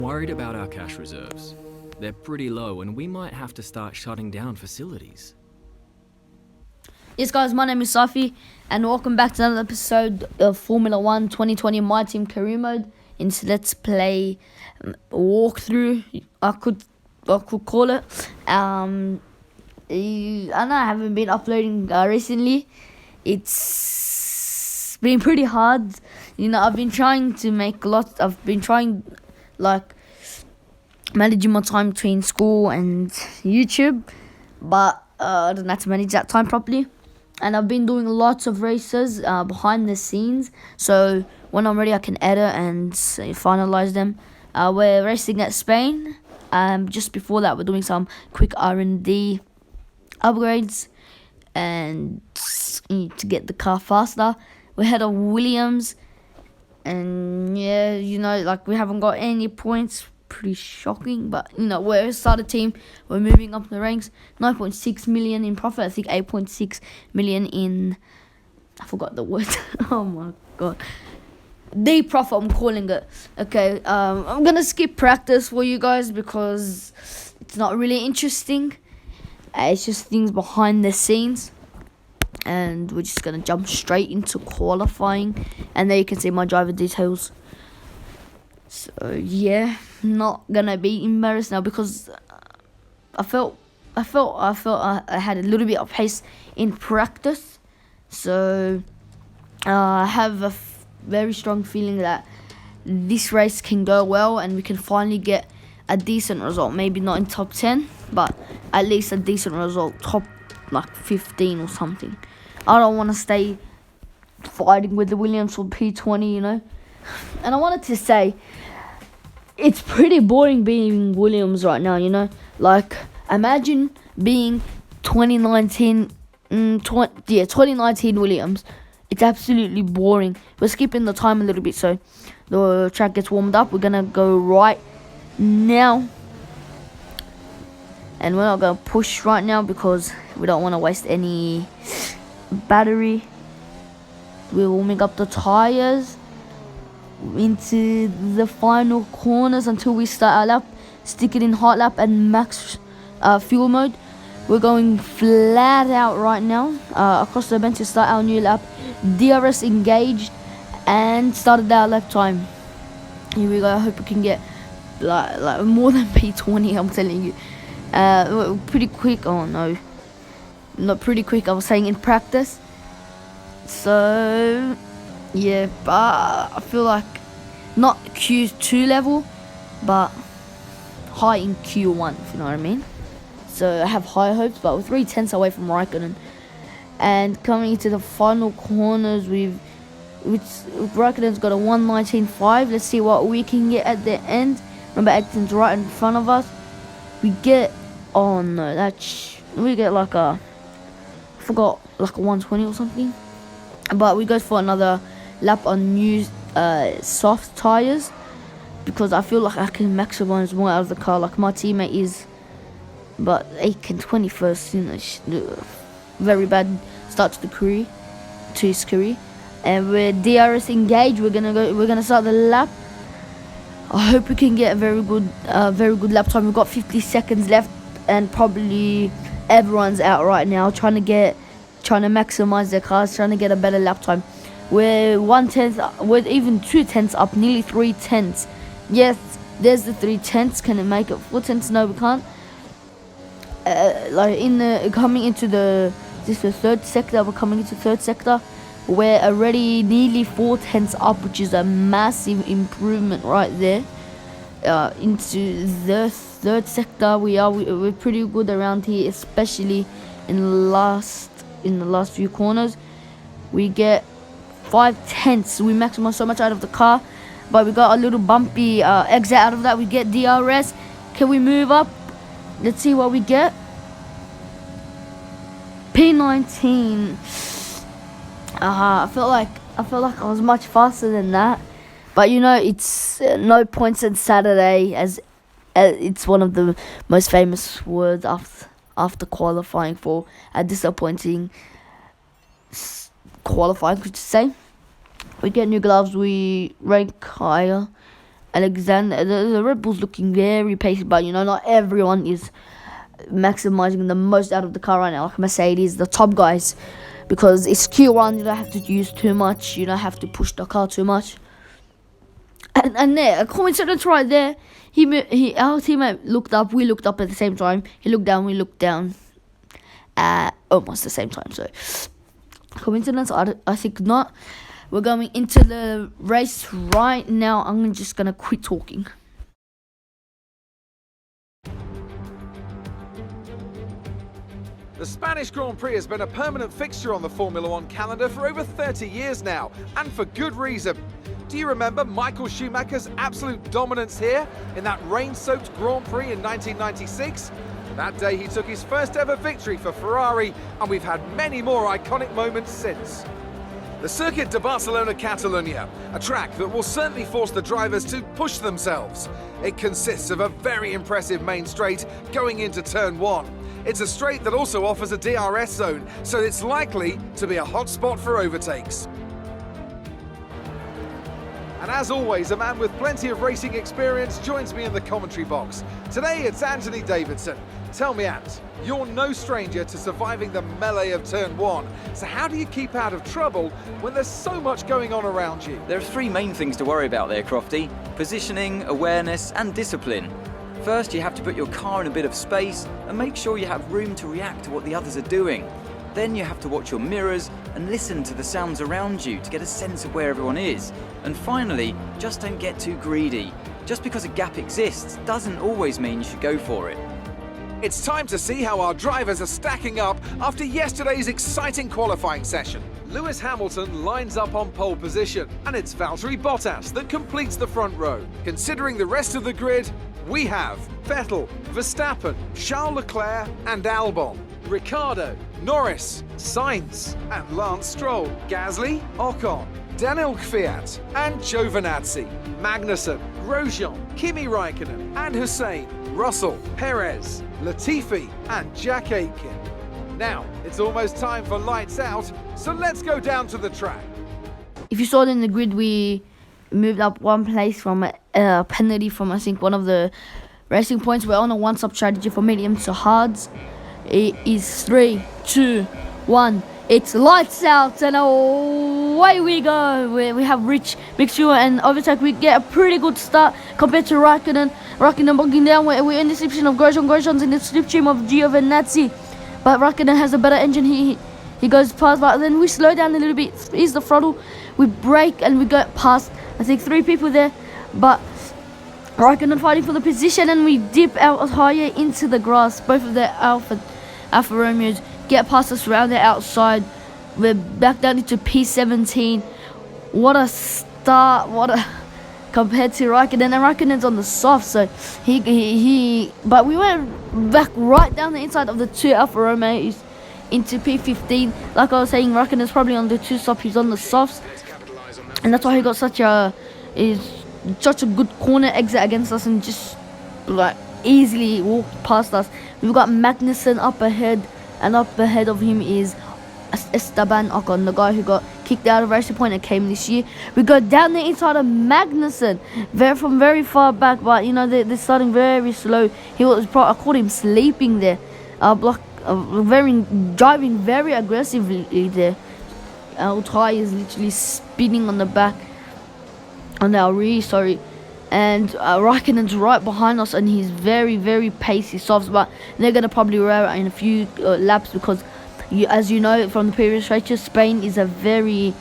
Worried about our cash reserves. They're pretty low and we might have to start shutting down facilities. Yes, guys, my name is Safi, and welcome back to another episode of Formula 1 2020 My Team Career Mode. In this Let's Play walkthrough, I could call it. I know I haven't been uploading recently. It's been pretty hard. I've been trying to make I've been trying, managing my time between school and YouTube, but I don't know how to manage that time properly. And I've been doing lots of races behind the scenes, so when I'm ready I can edit and finalize them. We're racing at Spain. Just before that we're doing some quick R&D upgrades and to get the car faster. We had a Williams, and yeah, we haven't got any points. Pretty shocking, but we're a starter team. We're moving up the ranks. 9.6 million in profit. I think 8.6 million in, I forgot the word. Oh my god, day profit, I'm calling it. Okay, I'm gonna skip practice for you guys because it's not really interesting. It's just things behind the scenes, and we're just gonna jump straight into qualifying, and there you can see my driver details. So yeah, not gonna be embarrassed now because I felt I had a little bit of pace in practice. So I have a very strong feeling that this race can go well and we can finally get a decent result. Maybe not in top 10, but at least a decent result, top 15 or something. I don't want to stay fighting with the Williams for P20, And I wanted to say, it's pretty boring being Williams right now, imagine being 2019 Williams. It's absolutely boring. We're skipping the time a little bit so the track gets warmed up. We're gonna go right now, and we're not gonna push right now because we don't want to waste any battery. We're warming up the tires into the final corners until we start our lap. Stick it in hot lap and max fuel mode. We're going flat out right now across the bench to start our new lap. DRS engaged and started our lap time. Here we go. I hope we can get like more than P20. I'm telling you, pretty quick. Oh no, not pretty quick. I was saying in practice. So yeah, but I feel like not Q2 level, but high in Q1, if you know what I mean. So I have high hopes, but we're 3/10 away from Raikkonen. And coming into the final corners, Raikkonen's got a 1:19.5. Let's see what we can get at the end. Remember, Ayrton's right in front of us. We get, oh no, we get like a 120 or something. But we go for another lap on new soft tires because I feel like I can maximize more out of the car like my teammate is. But Aiken 21st, very bad start to his career. And we're DRS engaged. We're gonna start the lap. I hope we can get a very good lap time. We've got 50 seconds left, and probably everyone's out right now trying to maximize their cars, trying to get a better lap time. We're 1/10, we're even 2/10 up, nearly 3/10. Yes, there's the 3/10. Can it make it 4/10? No, we can't. Coming into the third sector, we're coming into third sector. We're already nearly 4/10 up, which is a massive improvement right there. Into the third sector, we're pretty good around here, especially in the last few corners. We get 5/10. We maximize so much out of the car, but we got a little bumpy exit out of that. We get DRS. Can we move up? Let's see what we get. P19. I felt like I was much faster than that, but it's no points on Saturday, as it's one of the most famous words after qualifying for a disappointing qualifying, could you say. We get new gloves, we rank higher, Alexander, the Red Bull's looking very pacey, but you know, not everyone is maximizing the most out of the car right now, like Mercedes, the top guys, because it's Q1, you don't have to use too much, you don't have to push the car too much. And there, a coincidence right there, our teammate looked up, we looked up at the same time, he looked down, we looked down at almost the same time, so coincidence? I think not. We're going into the race right now. I'm just gonna quit talking. The Spanish Grand Prix has been a permanent fixture on the Formula One calendar for over 30 years now, and for good reason. Do you remember Michael Schumacher's absolute dominance here in that rain-soaked Grand Prix in 1996? That day he took his first ever victory for Ferrari, and we've had many more iconic moments since. The Circuit de Barcelona-Catalunya, a track that will certainly force the drivers to push themselves. It consists of a very impressive main straight going into turn 1. It's a straight that also offers a DRS zone, so it's likely to be a hot spot for overtakes. And as always, a man with plenty of racing experience joins me in the commentary box. Today it's Anthony Davidson. Tell me, Ant, you're no stranger to surviving the melee of turn 1. So how do you keep out of trouble when there's so much going on around you? There are three main things to worry about there, Crofty: positioning, awareness and discipline. First, you have to put your car in a bit of space and make sure you have room to react to what the others are doing. Then you have to watch your mirrors and listen to the sounds around you to get a sense of where everyone is. And finally, just don't get too greedy. Just because a gap exists doesn't always mean you should go for it. It's time to see how our drivers are stacking up after yesterday's exciting qualifying session. Lewis Hamilton lines up on pole position, and it's Valtteri Bottas that completes the front row. Considering the rest of the grid, we have Vettel, Verstappen, Charles Leclerc and Albon, Ricciardo, Norris, Sainz and Lance Stroll, Gasly, Ocon, Daniel Kvyat and Giovinazzi, Magnussen, Grosjean, Kimi Raikkonen and Hussein, Russell, Perez, Latifi and Jack Aitken. Now, it's almost time for lights out, so let's go down to the track. If you saw it in the grid, we moved up one place from a penalty from, I think, one of the racing points. We're on a one-stop strategy for medium to hards. It is 3, 2, 1. It's lights out and away we go. We have Rich, Big Sure and overtake. We get a pretty good start compared to Raikkonen. Raikkonen bogging down. We're in the slipstream of Grosjean. Grosjean's in the slipstream of Giovinazzi. But Raikkonen has a better engine. He goes past, but then we slow down a little bit. Here's the throttle. We brake and we go past, I think, 3 people there. But Raikkonen fighting for the position and we dip out higher into the grass. Both of the Alfa Romeos get past us around the outside. We're back down into P17. What a start! Compared to Raikkonen, and Raikkonen's on the soft, so but we went back right down the inside of the 2 Alfa Romeos into P15. Like I was saying, Raikkonen's probably on the 2 soft. He's on the softs, and that's why he got such a good corner exit against us and just like easily walked past us. We've got Magnussen up ahead, and up ahead of him is Esteban Ocon, the guy who got kicked out of Racing Point and came this year. We go down the inside of Magnussen, from very far back, but you know they're starting very slow. I caught him sleeping there, driving very aggressively there. Our tyre is literally spinning on the back, on our rear, sorry. And Raikkonen's right behind us, and he's very, very pacey softs, but they're gonna probably wear it in a few laps because, as you know from the previous races, Spain is a very,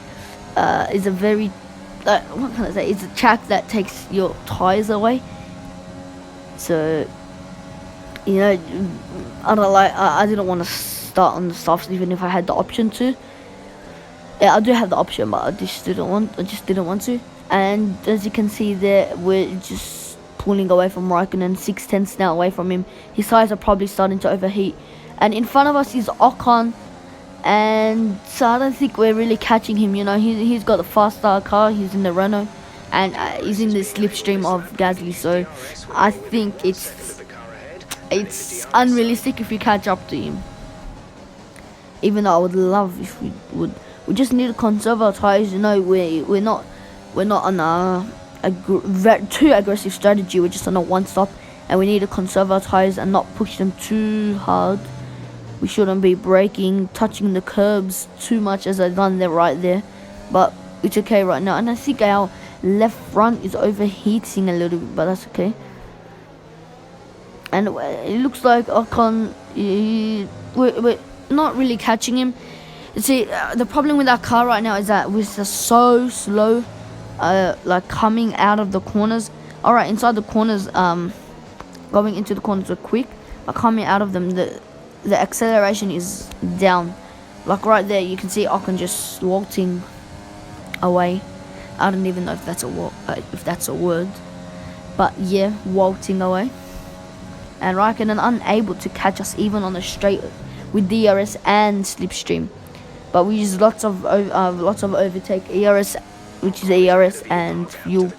what can I say? It's a track that takes your tires away. So, you know, I didn't want to start on the softs even if I had the option to. Yeah, I do have the option, but I just didn't want to. And as you can see there, we're just pulling away from Raikkonen, 6/10 now away from him. His tires are probably starting to overheat. And in front of us is Ocon, and so I don't think we're really catching him. You know, he's got a faster car, he's in the Renault, and he's in the slipstream of Gasly. So I think it's unrealistic if we catch up to him. Even though I would love if we would. We just need to conserve our tires. You know, we're not on too aggressive strategy. We're just on a one stop, and we need to conserve our tires and not push them too hard. We shouldn't be braking, touching the curbs too much as I've done there right there, but it's okay right now. And I think our left front is overheating a little bit, but that's okay. And it looks like Ocon, we're not really catching him. You see, the problem with our car right now is that we're just so slow, like coming out of the corners. Alright, inside the corners, going into the corners we're quick, but coming out of them, the acceleration is down. Like right there, you can see Ocon just waltzing away. I don't even know if that's a word, but yeah, waltzing away. And Raikkonen unable to catch us even on the straight with DRS and slipstream. But we use lots of overtake, ERS, which is ERS and fuel.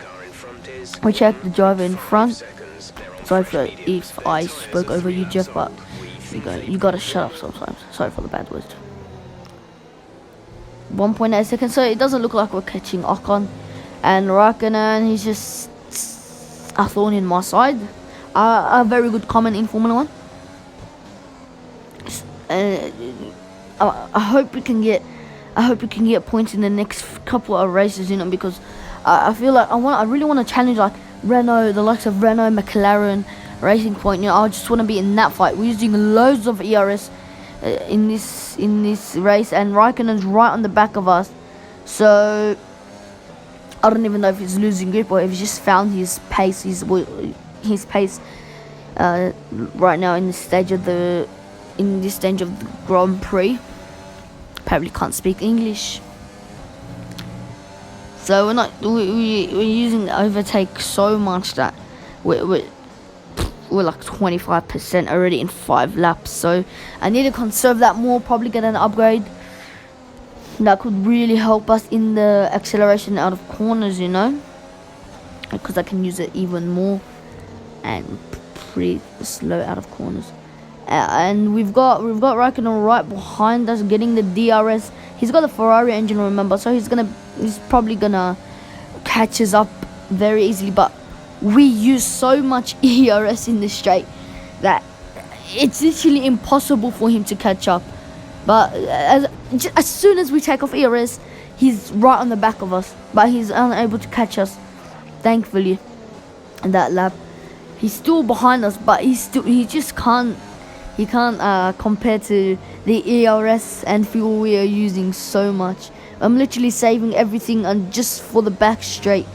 We check the driver in front. Sorry if I spoke over you, Jeff, but you gotta shut up sometimes. Sorry for the bad words. 1.8 seconds, so it doesn't look like we're catching Ocon. And Raikkonen, he's just a thorn in my side. A very good comment in Formula 1. I hope we can get points in the next couple of races, you know, because I feel like I really want to challenge like Renault, the likes of Renault, McLaren, Racing Point. You know, I just want to be in that fight. We're using loads of ERS in this race, and Raikkonen's right on the back of us. So I don't even know if he's losing grip or if he's just found his pace. His pace right now in this stage of the Grand Prix. Probably can't speak English, so we're using the overtake so much that we're like 25% already in 5 laps. So I need to conserve that more. Probably get an upgrade that could really help us in the acceleration out of corners, you know, because I can use it even more. And pretty slow out of corners, and we've got Raikkonen right behind us getting the DRS. He's got a Ferrari engine, remember, so he's probably gonna catch us up very easily. But we use so much ERS in this straight that it's literally impossible for him to catch up. But as soon as we take off ERS, he's right on the back of us, but he's unable to catch us, thankfully, in that lap. He's still behind us, but he can't compare to the ERS and fuel we are using so much. I'm literally saving everything and just for the back straight.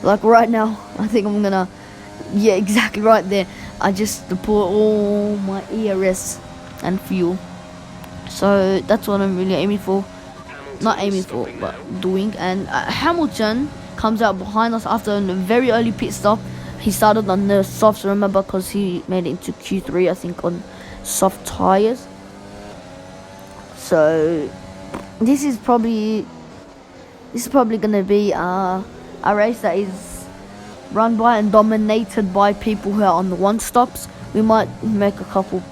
Like right now, I think I'm gonna, yeah, exactly right there. I just pour all my ERS and fuel. So that's what I'm really aiming for. Not aiming for, but doing. And Hamilton comes out behind us after a very early pit stop. He started on the softs, remember, because he made it into Q3, I think, on soft tires. So this is probably gonna be a race that is run by and dominated by people who are on the one stops. We might make a couple,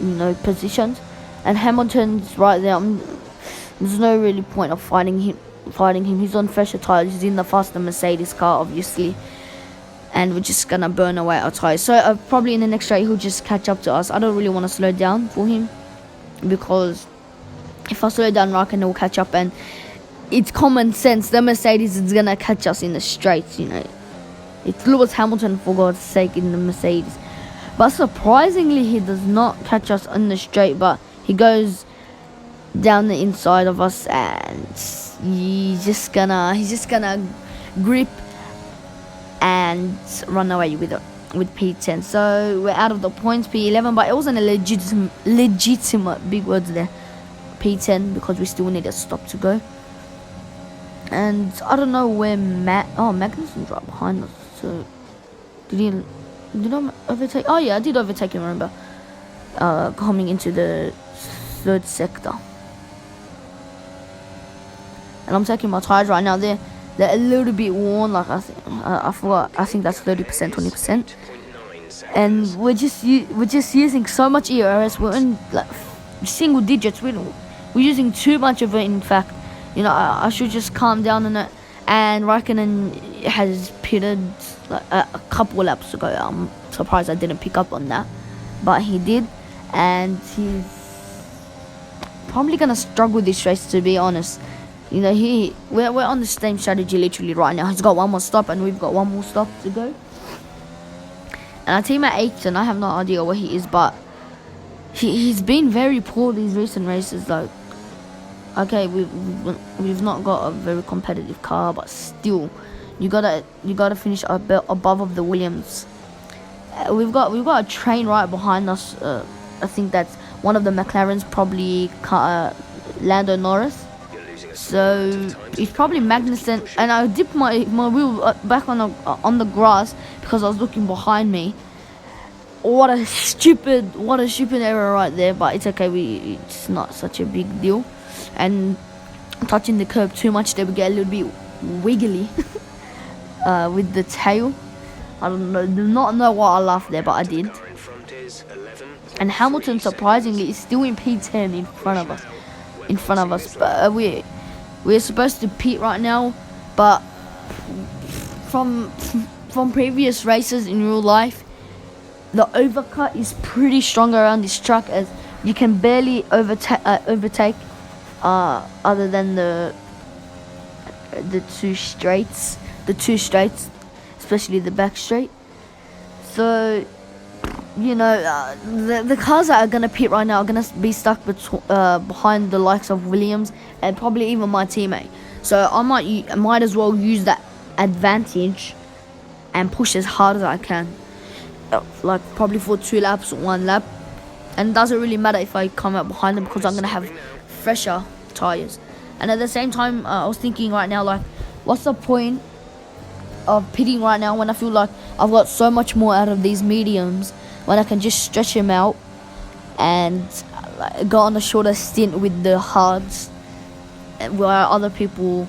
you know, positions. And Hamilton's right there. There's no really point of fighting him. He's on fresher tires. He's in the faster Mercedes car, obviously. And we're just gonna burn away our tires. So probably in the next straight he'll just catch up to us. I don't really want to slow down for him, because if I slow down, Raikkonen will catch up, and it's common sense. The Mercedes is gonna catch us in the straights, you know. It's Lewis Hamilton, for God's sake, in the Mercedes. But surprisingly, he does not catch us in the straight, but he goes down the inside of us, and he's just gonna grip and run away with P10. So we're out of the points, P11, but it wasn't a legitimate, big words there, P10, because we still need a stop to go. And I don't know where Magnussen's right behind us. So did I overtake? Oh yeah, I did overtake him, remember, coming into the 3rd sector. And I'm taking my tires right now. They're a little bit worn, like I forgot. I think that's 30%, 20%. And we're just using so much ERS. We're in like single digits. We're using too much of it. In fact, you know, I should just calm down on it and Raikkonen has pitted like a couple laps ago. I'm surprised I didn't pick up on that, but he did, and he's probably gonna struggle this race, to be honest. You know, we're on the same strategy literally right now. He's got one more stop, and we've got one more stop to go. And our teammate Aitken, I have no idea where he is, but he's been very poor these recent races. Like, okay, we've not got a very competitive car, but still, you gotta finish a bit above of the Williams. We've got a train right behind us. I think that's one of the McLarens, probably Lando Norris. So it's probably Magnussen, and I dipped my wheel back on the grass because I was looking behind me. What a stupid error right there, but it's okay. It's not such a big deal. And touching the curb too much, they would get a little bit wiggly with the tail. I do not know why I laughed there, but I did. And Hamilton, surprisingly, is still in P10 in front of us. But we're supposed to pit right now, but from previous races in real life, the overcut is pretty strong around this track, as you can barely overtake other than the two straights, especially the back straight. So, you know, the cars that are gonna pit right now are gonna be stuck behind the likes of Williams and probably even my teammate. So I might as well use that advantage and push as hard as I can, like probably for 2 laps or 1 lap. And it doesn't really matter if I come out behind them, because I'm gonna have fresher tires. And at the same time, I was thinking right now, like, what's the point of pitting right now when I feel like I've got so much more out of these mediums, when I can just stretch them out and go on a shorter stint with the hards, where other people,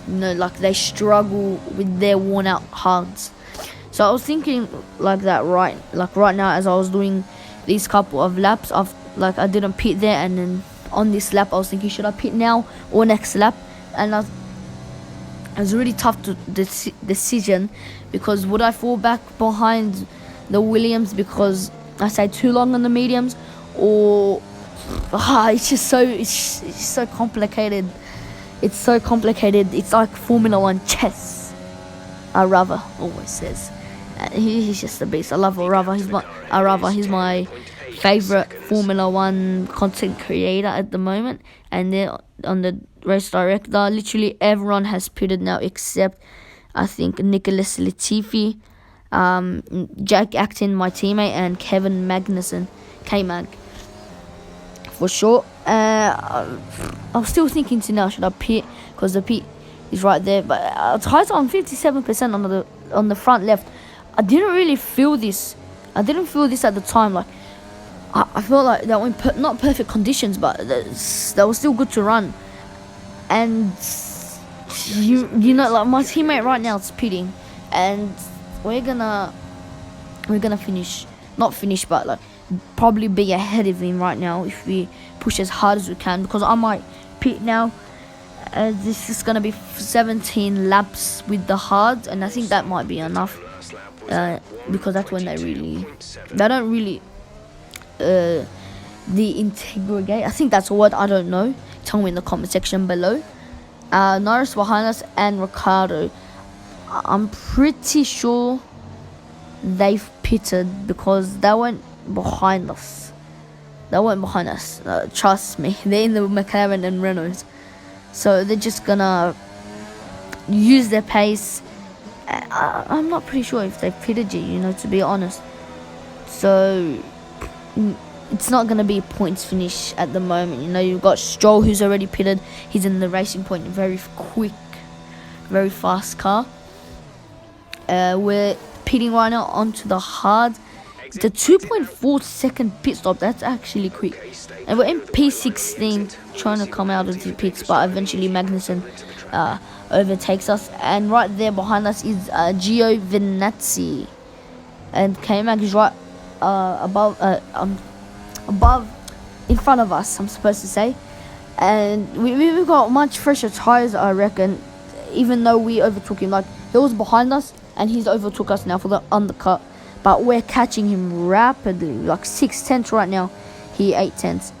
you know, like, they struggle with their worn out hards. So I was thinking like that right now, as I was doing these couple of laps. I didn't pit there, and then on this lap I was thinking, should I pit now or next lap? And it was really tough decision, because would I fall back behind the Williams because I stayed too long on the mediums, or it's so complicated. It's so complicated. It's like Formula 1 chess. Arava always says. He's just a beast. I love Arava. He's my favorite Formula 1 content creator at the moment. And then on the race director, literally everyone has pitted now except, I think, Nicholas Latifi, Jack Acton, my teammate, and Kevin Magnussen, K-Mag for short. I'm still thinking to now, should I pit, because the pit is right there, but tires are on 57% on the front left. I didn't really feel this. I didn't feel this at the time. Like, I felt like they were in not perfect conditions, but they were still good to run. And you know, like, my teammate right now is pitting, and we're gonna finish, not finish, but like probably be ahead of him right now if we push as hard as we can, because I might pit now. This is gonna be 17 laps with the hards, and I think that might be enough, because that's when they don't really de-integrate. I think that's a word, I don't know. Tell me in the comment section below. Norris behind us and Ricardo. I'm pretty sure they've pitted because they went behind us. Trust me, they're in the McLaren and Renaults. So they're just gonna use their pace. I'm not pretty sure if they pitted you, you know, to be honest. So it's not gonna be a points finish at the moment. You know, you've got Stroll, who's already pitted. He's in the Racing Point, very quick, very fast car. We're pitting right now onto the hard. It's a 2.4 second pit stop. That's actually quick. And we're in P16 trying to come out of the pits, but eventually Magnussen overtakes us. And right there behind us is Giovinazzi. And K-Mag is right above, in front of us, I'm supposed to say. And we've got much fresher tyres, I reckon. even though we overtook him, like he was behind us and he's overtook us now for the undercut, but we're catching him rapidly, like 6/10 right now, he 8/10,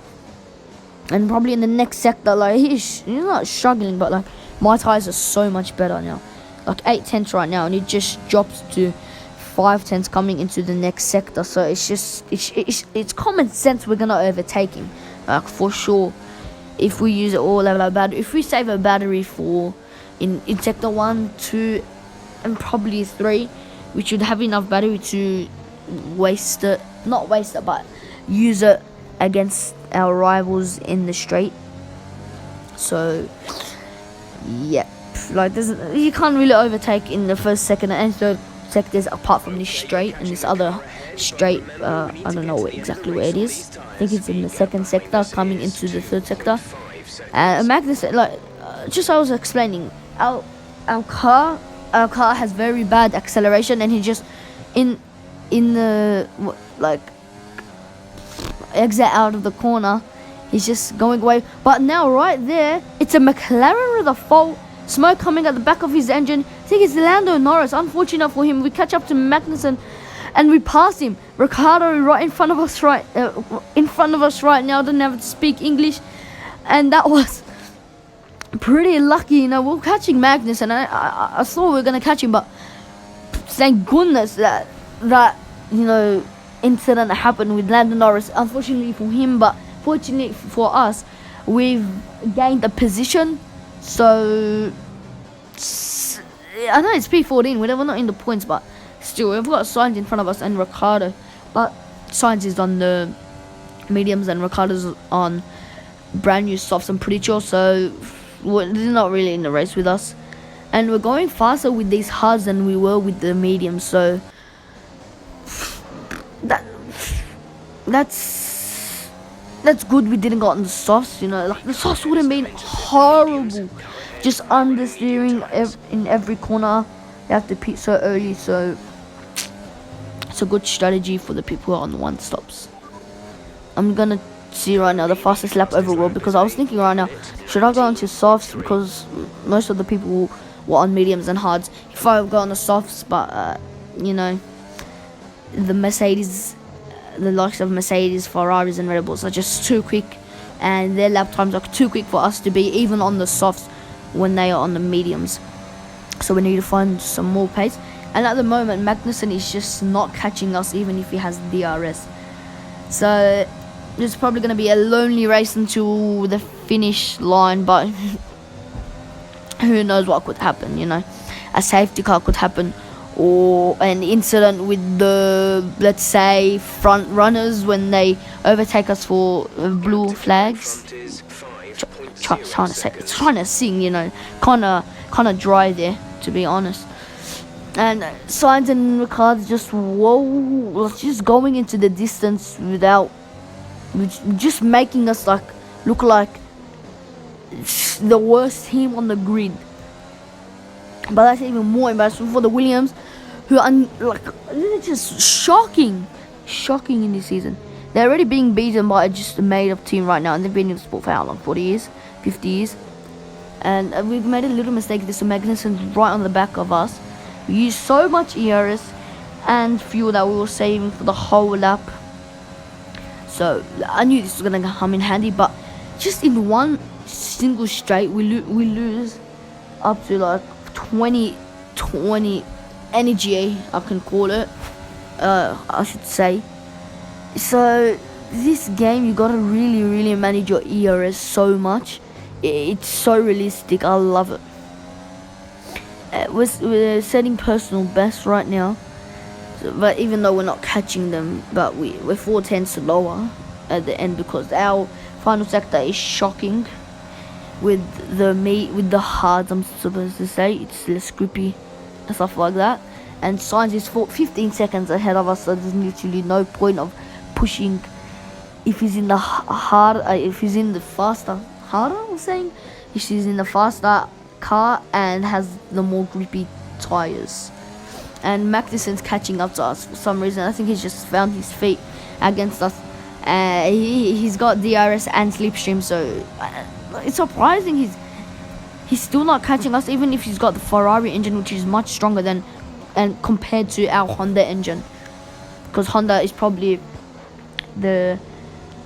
and probably in the next sector, like he's not struggling, but like my tires are so much better now, like 8/10 right now, and it just drops to 5/10 coming into the next sector. So it's common sense we're gonna overtake him, like for sure. If we use it all level our battery, if we save a battery for in sector 1, 2, and probably 3, we should have enough battery to not waste it, but use it against our rivals in the straight. So yeah, like you can't really overtake in the first, second, and third sectors apart from this straight and this other straight. I don't know exactly where it is. I think it's in the second sector coming into the third sector. Magnussen, like just I was explaining, our car has very bad acceleration, and he just in the like exit out of the corner, he's just going away. But now right there, it's a McLaren with a fault. Smoke coming at the back of his engine. I think it's Lando Norris. Unfortunate for him, we catch up to Magnussen, and we pass him. Ricardo right in front of us, right now. Doesn't have to speak English, and that was pretty lucky. You know, we're catching Magnussen. I thought we were gonna catch him, but thank goodness that incident happened with Lando Norris. Unfortunately for him, but fortunately for us, we've gained a position. So I know it's P14, we're not in the points, but still we've got Sainz in front of us and Ricardo, but Sainz is on the mediums and Ricardo's on brand new softs, I'm pretty sure. So they're not really in the race with us, and we're going faster with these hards than we were with the mediums. So that's good we didn't got on the softs, like the softs would have been horrible, just understeering in every corner. They have to pit so early, so it's a good strategy for the people who are on the one stops. I'm gonna see right now the fastest lap overall, because I was thinking right now, should I go onto softs, because most of the people were on mediums and hards. If I go on the softs, but the Mercedes, the likes of Mercedes, Ferraris and Red Bulls are just too quick, and their lap times are too quick for us to be even on the softs when they are on the mediums. So we need to find some more pace, and at the moment Magnussen is just not catching us even if he has DRS. So it's probably going to be a lonely race until the finish line, but who knows what could happen, a safety car could happen, or an incident with the, let's say, front runners when they overtake us for blue flags. Trying to sing, kind of dry there, to be honest. And Sainz and Ricardo just going into the distance without, just making us look like the worst team on the grid. But that's even more embarrassing for the Williams, who are they're just shocking in this season. They're already being beaten by just a made-up team right now, and they've been in the sport for how long? 40 years? 50 years? And we've made a little mistake. This Magnussen's right on the back of us. We used so much ERS and fuel that we were saving for the whole lap. So I knew this was going to come in handy, but just in one single straight, we lose up to 20 energy, I can call it, I should say. So this game, you gotta really manage your ERS so much. It's so realistic. I love it. We're setting personal best right now, but even though we're not catching them, but we're 4/10 lower at the end, because our final sector is shocking with the hards, I'm supposed to say. It's less grippy and stuff like that, and Sainz is 15 seconds ahead of us, so there's literally no point of pushing if he's in the if he's in the faster car and has the more grippy tires. And Magnussen's catching up to us for some reason. I think he's just found his feet against us. He's got DRS and slipstream, so it's surprising he's still not catching us, even if he's got the Ferrari engine, which is much stronger than, and compared to our Honda engine, because Honda is probably the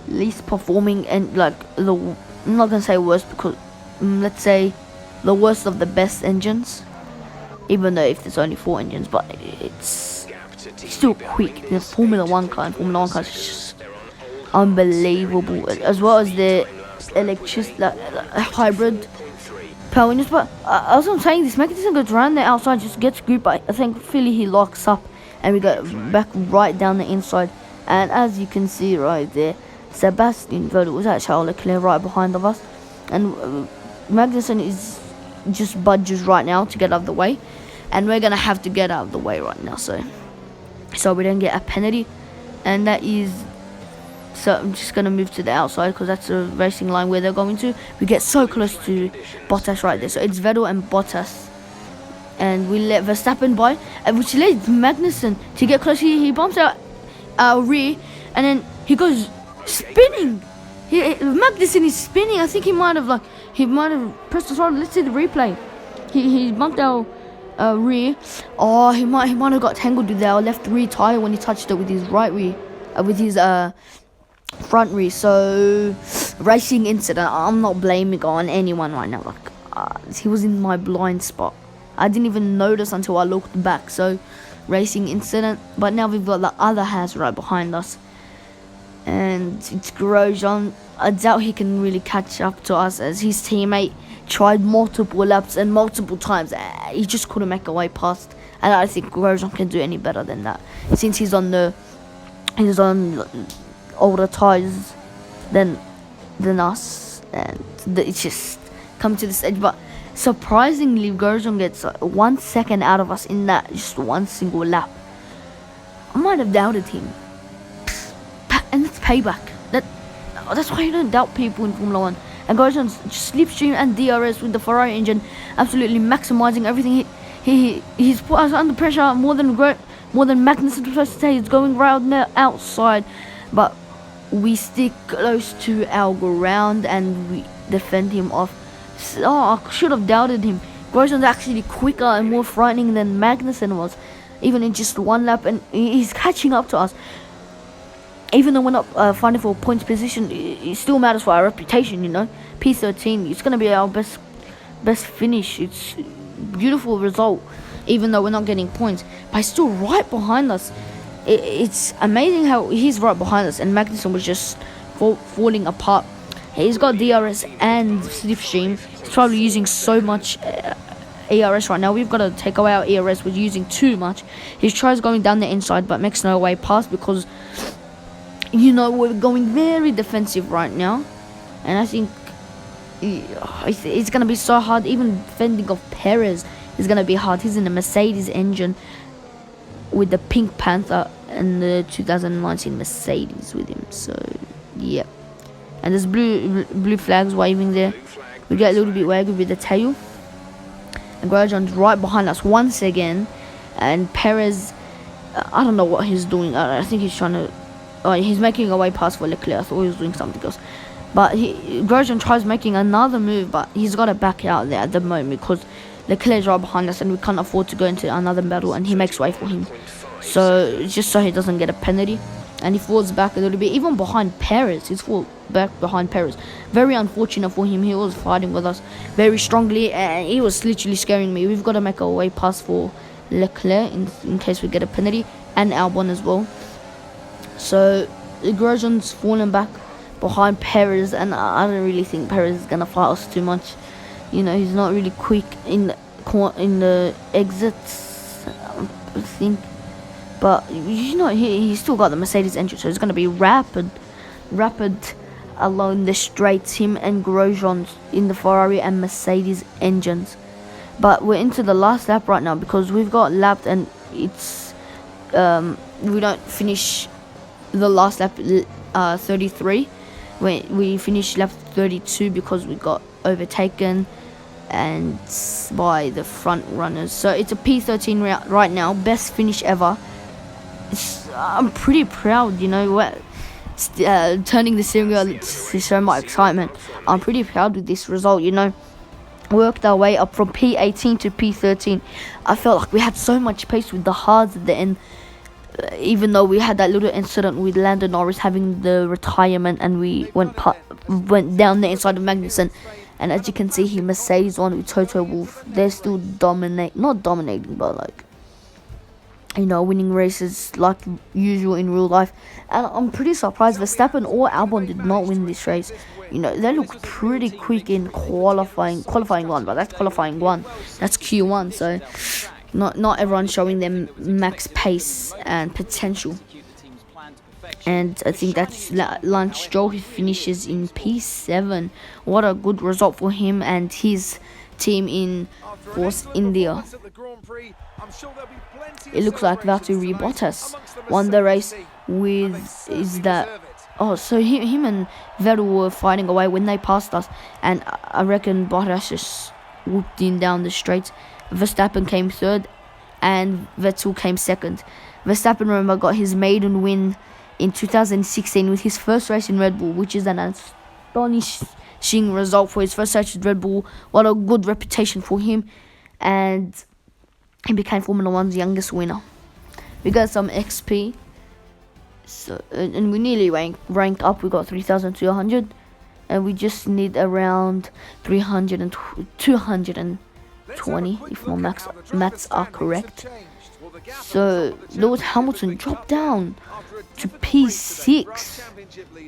least performing and like I'm not gonna say worst, because let's say the worst of the best engines, even though if there's only 4 engines, but it's still quick. The Formula 1 car and Formula 1 cars is just unbelievable, as well as the hybrid power units. But as I'm saying, this Magnussen goes around the outside, just gets gripped, but I think Philly he locks up and we go back right down the inside. And as you can see right there, Sebastian Vettel was at Charles Leclerc right behind of us, and Magnussen is just budges right now to get out of the way, and we're gonna have to get out of the way right now so we don't get a penalty. And that is, so I'm just gonna move to the outside because that's a racing line where they're going to. We get so close to Bottas right there, so it's Vettel and Bottas, and we let Verstappen by, which leads Magnussen to get close. He bumps out our rear, and then he goes spinning. Magnussen is spinning. I think he might have pressed the throttle. Let's see the replay. He bumped our rear. Oh, he might have got tangled with our left rear tire when he touched it with his right rear, with his front rear. So racing incident. I'm not blaming on anyone right now. He was in my blind spot. I didn't even notice until I looked back. So racing incident. But now we've got the other Haas right behind us, and it's Grosjean. I doubt he can really catch up to us, as his teammate tried multiple laps and multiple times. He just couldn't make a way past, and I think Grosjean can do any better than that, since he's on older tires than us, and it's just come to this edge. But surprisingly, Grosjean gets 1 second out of us in that just one single lap. I might have doubted him, and it's payback. That's why you don't doubt people in Formula 1. And Grosjean's slipstream and DRS with the Ferrari engine, absolutely maximizing everything. He's put us under pressure more than Magnussen supposed to say. He's going right on the outside, but we stick close to our ground and we defend him off. I should have doubted him. Grosjean's actually quicker and more frightening than Magnussen was, even in just one lap, and he's catching up to us. Even though we're not fighting for points position, it still matters for our reputation, you know. P13, it's going to be our best finish. It's a beautiful result, even though we're not getting points. But he's still right behind us. It's amazing how he's right behind us, and Magnussen was just falling apart. He's got DRS and slipstream. He's probably using so much ERS right now. We've got to take away our ERS. We're using too much. He tries going down the inside, but makes no way past, because we're going very defensive right now, and I think it's going to be so hard. Even defending of Perez is going to be hard. He's in a Mercedes engine with the Pink Panther and the 2019 Mercedes with him. So yeah, and there's blue flags waving there. We get a little bit waggy with the tail, and Grosjean's right behind us once again, and Perez, I don't know what he's doing. I think he's trying to. He's making a way pass for Leclerc. I thought he was doing something else. But Grosjean tries making another move, but he's got to back out there at the moment because Leclerc's right behind us and we can't afford to go into another battle, and he makes way for him. So, just so he doesn't get a penalty. And he falls back a little bit, even behind Perez. He's fall back behind Perez. Very unfortunate for him. He was fighting with us very strongly, and he was literally scaring me. We've got to make a way pass for Leclerc in case we get a penalty, and Albon as well. So Grosjean's falling back behind Perez, and I don't really think Perez is gonna fight us too much. He's not really quick in the exits, I think. But he's still got the Mercedes engine, so it's gonna be rapid along the straights. Him and Grosjean in the Ferrari and Mercedes engines. But we're into the last lap right now because we've got lapped, and it's we don't finish the last lap 33. We finished lap 32 because we got overtaken and by the front runners. So it's a P13 right now, best finish ever. I'm pretty proud, turning the steering wheel to show my excitement. I'm pretty proud with this result, worked our way up from P18 to P13. I felt like we had so much pace with the hards at the end. Even though we had that little incident with Lando Norris having the retirement, and we went down the inside of Magnussen, and as you can see, he Mercedes on with Toto Wolff. They're still not dominating, but like, you know, winning races like usual in real life. And I'm pretty surprised Verstappen or Albon did not win this race. You know, they look pretty quick in qualifying one, but that's qualifying one. That's Q1, so not everyone showing them max pace and potential. And I think that's Lance Stroll, who finishes in P7. What a good result for him and his team in Force India. It looks like Valtteri Bottas won the race with so him and Vettel were fighting away when they passed us, and I reckon Bottas just whooped in down the straight. Verstappen came third and Vettel came second. Verstappen, remember, got his maiden win in 2016 with his first race in Red Bull, which is an astonishing result for his first race with Red Bull. What a good reputation for him, and he became Formula One's youngest winner. We got some XP, so and we nearly rank up. We got 3,200, and we just need around 220 if my maths are correct. So Lewis Hamilton dropped down to P6,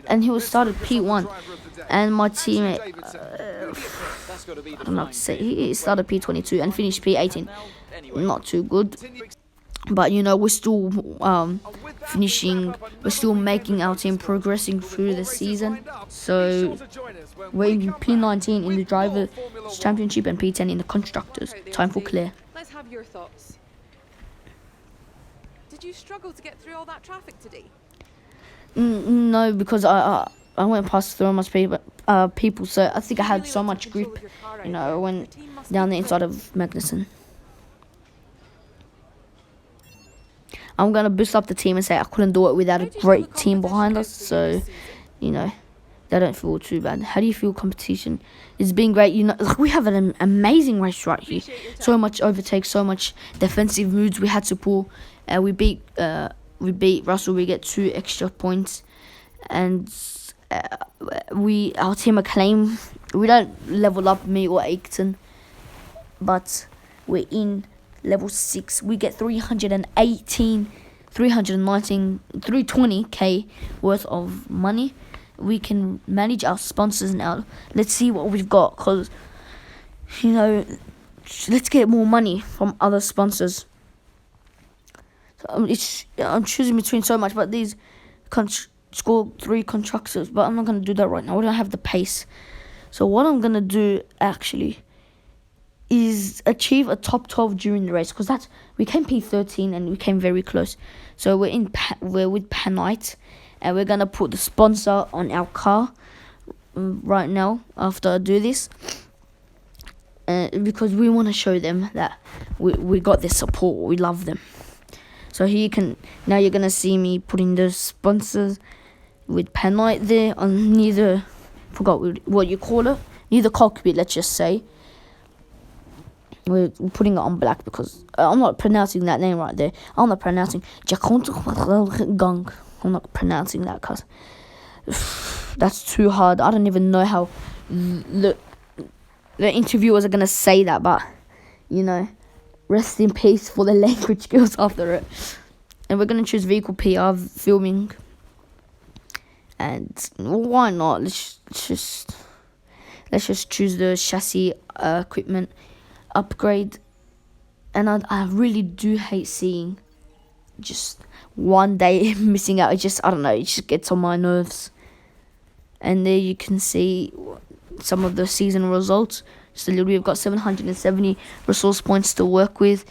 and he was started P1, and my teammate I don't know what to say, he started P22 and finished P18. Not too good, but you know, we're still we're still making our team progressing through the season. So we're in P19 in the Drivers' Championship and P10 in the Constructors. Time for Claire. Let's have your thoughts. Did you struggle to get through all that traffic today? No, because I went past so much people, so I think I had so much grip. You know, I went down the inside of Magnussen. I'm going to boost up the team and say I couldn't do it without a great team behind us. So, you know, they don't feel too bad. How do you feel competition? It's been great. You know, like, we have an amazing race right here. So much overtake, so much defensive moves we had to pull. We beat Russell. We get 2 extra points. And our team acclaim. We don't level up me or Aikton, but we're in level 6. We get 320k worth of money. We can manage our sponsors now. Let's see what we've got, because, you know, let's get more money from other sponsors. So I'm choosing between so much, but these score 3 constructors, but I'm not going to do that right now. We don't have the pace. So what I'm going to do actually is achieve a top 12 during the race, because we came P13 and we came very close. So we're with Panite, and we're gonna put the sponsor on our car right now after I do this, because we want to show them that we got their support. We love them. So you're gonna see me putting the sponsors with Panite there on forgot what you call it, near the cockpit, let's just say. We're putting it on black because I'm not pronouncing that name right there. I'm not pronouncing Gang. I'm not pronouncing that because that's too hard. I don't even know how the interviewers are going to say that, but, you know, rest in peace for the language skills after it. And we're going to choose vehicle PR filming. And why not? Let's just choose the chassis equipment upgrade. And I really do hate seeing just one day missing out. I don't know, it just gets on my nerves. And there you can see some of the season results. Just a little bit. We've got 770 resource points to work with.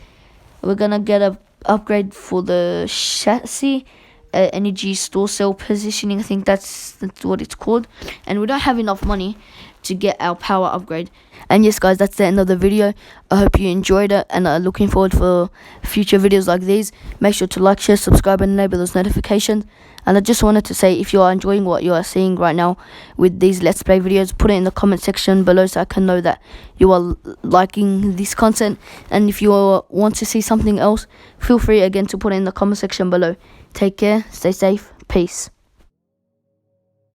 We're gonna get a upgrade for the chassis, energy store cell positioning. I think that's what it's called. And we don't have enough money. to get our power upgrade. And yes guys, that's the end of the video. I hope you enjoyed it and are looking forward for future videos like these. Make sure to like, share, subscribe and enable those notifications. And I just wanted to say, if you are enjoying what you are seeing right now with these let's play videos, put it in the comment section below so I can know that you are liking this content. And if you want to see something else, feel free again to put it in the comment section below. Take care, stay safe, peace.